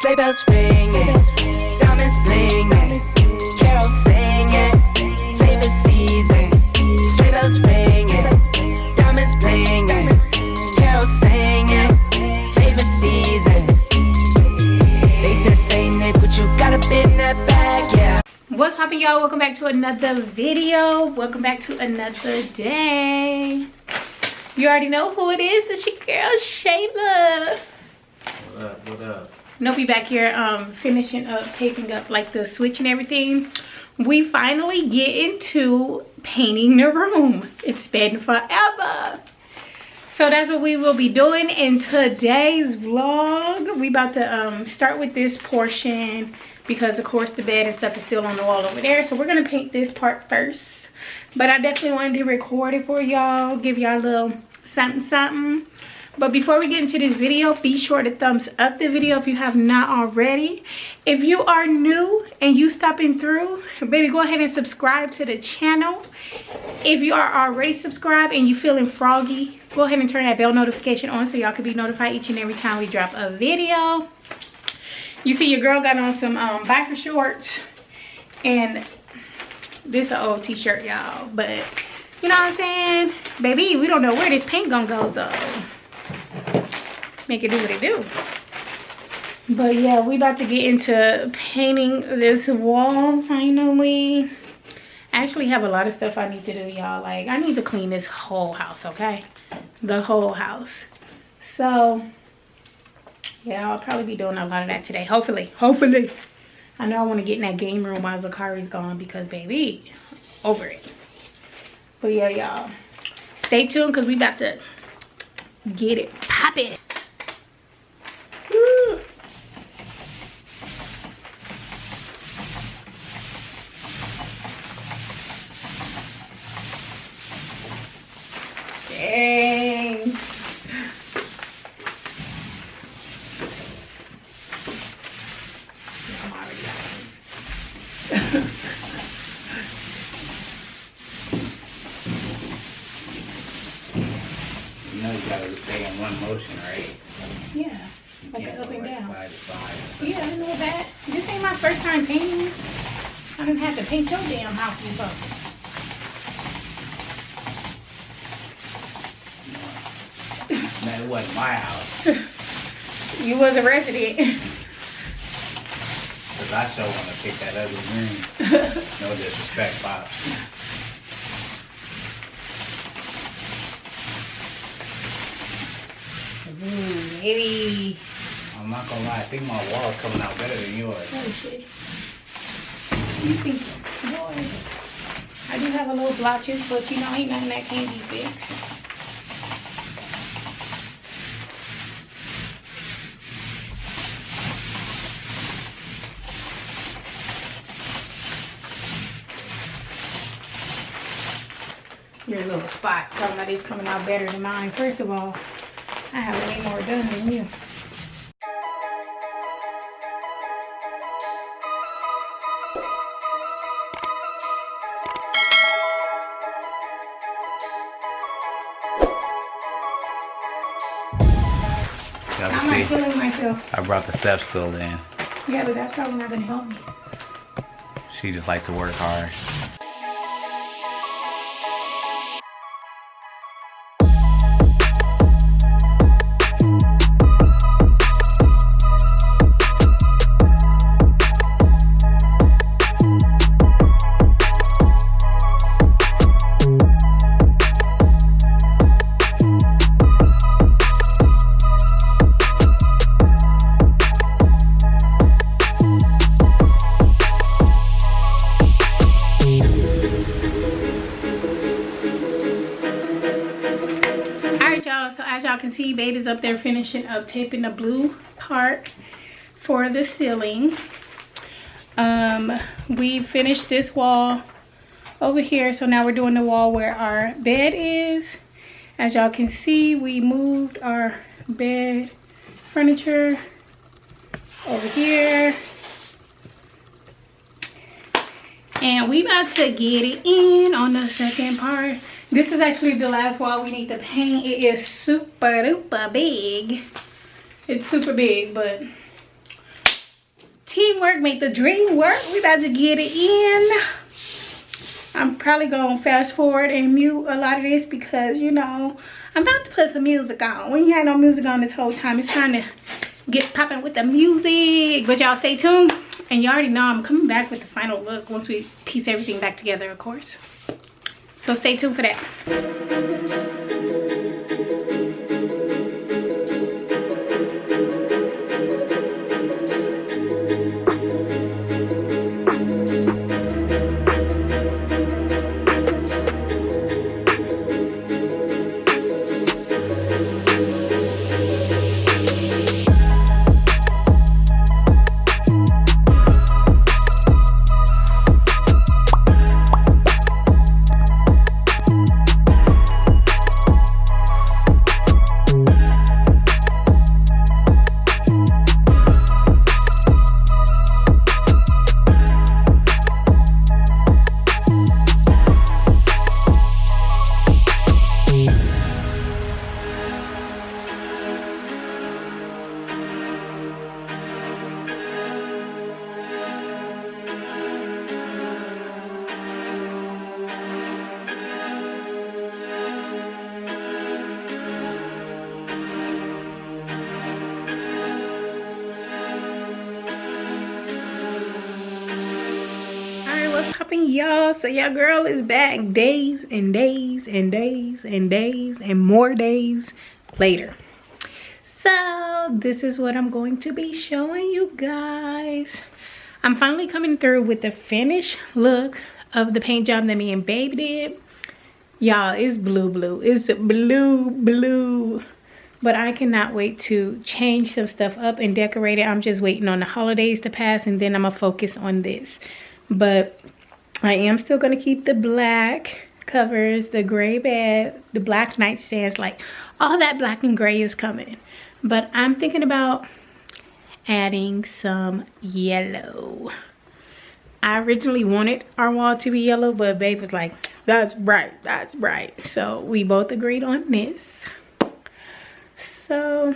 Sleigh bells ringing, diamonds blinging, carols singing, favorite season. Sleigh bells ringing, diamonds blinging, carols singing, favorite season. They said Saint Nick, but you got a bit in that bag, yeah. What's poppin', y'all? Welcome back to another video. Welcome back to another day. You already know who it is. It's your girl Shayla. What up? What up? Nope, back here finishing up, taping up like the switch and everything. We finally get into painting the room. It's been forever. So that's what we will be doing in today's vlog. We about to start with this portion because of course the bed and stuff is still on the wall over there. So we're gonna paint this part first. But I definitely wanted to record it for y'all, give y'all a little something. But before we get into this video, be sure to thumbs up the video if you have not already. If you are new and you stopping through, baby, go ahead and subscribe to the channel. If you are already subscribed and you feeling froggy, go ahead and turn that bell notification on so y'all can be notified each and every time we drop a video. You see your girl got on some biker shorts, and this is an old t-shirt, y'all, but you know what I'm saying? Baby, we don't know where this paint gonna go, so make it do what it do. But yeah, we about to get into painting this wall finally. I actually have a lot of stuff I need to do, y'all. Like, I need to clean this whole house, okay? The whole house. So yeah, I'll probably be doing a lot of that today. Hopefully. I know I want to get in that game room while Zakari's gone because, baby, over it. But yeah, y'all, stay tuned because we about to get it popping. Woo. Dang. I'm already out. You know you gotta stay in one motion, right? Yeah, like an up and down. Side to side. Yeah, I know that. This ain't my first time painting. I didn't have to paint your damn house before. Man, it wasn't my house. You was a resident. Cause I sure wanna pick that other room. No disrespect, Bob. Ooh, baby. I'm not gonna lie, I think my wall's coming out better than yours. Oh shit. You think, boy, I do have a little blotches, but you know, ain't nothing that can't be fixed. Your little spot talking about it's coming out better than mine. First of all, I have way more done than you. I'm not killing myself. I brought the step stool in. Yeah, but that's probably not gonna help me. She just likes to work hard. As y'all can see, baby's up there finishing up taping the blue part for the ceiling. We finished this wall over here, so now we're doing the wall where our bed is. As y'all can see, we moved our bed furniture over here, and we about to get it in on the second part. This is actually the last wall we need to paint. It is super duper big. It's super big, but Teamwork make the dream work. We about to get it in. I'm probably gonna fast forward and mute a lot of this because, you know, I'm about to put some music on. When you had no music on this whole time, it's time to get popping with the music. But y'all stay tuned. And you already know I'm coming back with the final look once we piece everything back together, of course. So stay tuned for that. Popping, y'all. So your girl is back days and days and days and days and more days later. So this is what I'm going to be showing you guys. I'm finally coming through with the finished look of the paint job that me and Babe did. Y'all, it's blue. It's blue. But I cannot wait to change some stuff up and decorate it. I'm just waiting on the holidays to pass and then I'm gonna focus on this. But I am still going to keep the black covers, the gray bed, the black nightstands, like all that black and gray is coming. But I'm thinking about adding some yellow. I originally wanted our wall to be yellow, but Babe was like, that's bright. So we both agreed on this. So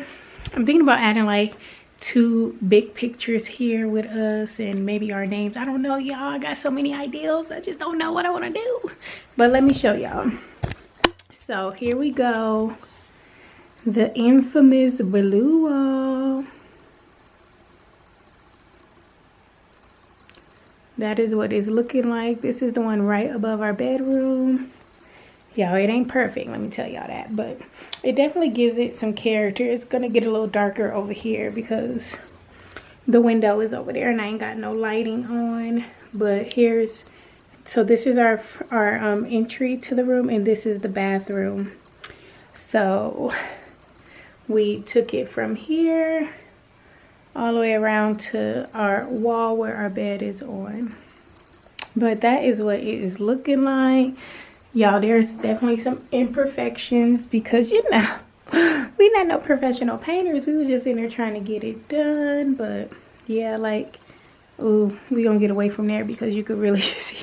I'm thinking about adding like 2 big pictures here with us and maybe our names. I don't know, y'all. I got so many ideas. I just don't know what I want to do. But let me show y'all. So here we go. The infamous blue wall. That is what it's looking like. This is the one right above our bedroom. Y'all, it ain't perfect, let me tell y'all that, but it definitely gives it some character. It's gonna get a little darker over here because the window is over there and I ain't got no lighting on. But here's, so this is our entry to the room and this is the bathroom. So we took it from here all the way around to our wall where our bed is on. But that is what it is looking like. Y'all, there's definitely some imperfections because, you know, we not no professional painters. We was just in there trying to get it done. But yeah, like, ooh, we gonna get away from there because you could really see,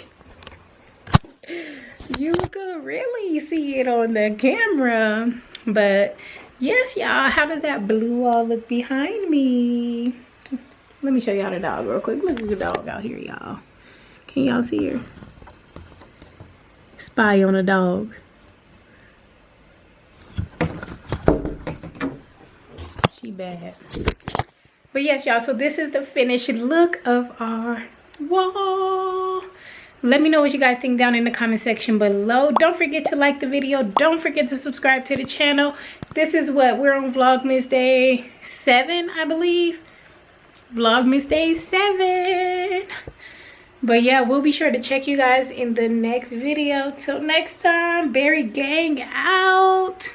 you could really see it on the camera. But yes, y'all, how does that blue wall look behind me? Let me show y'all the dog real quick. Look at the dog out here, y'all. Can y'all see her? Spy on a dog. She bad. But yes, y'all, so this is the finished look of our wall. Let me know what you guys think down in the comment section below. Don't forget to like the video. Don't forget to subscribe to the channel. This is what we're on Vlogmas Day 7, I believe. Vlogmas Day 7. But yeah, we'll be sure to check you guys in the next video. Till next time, Berry gang out.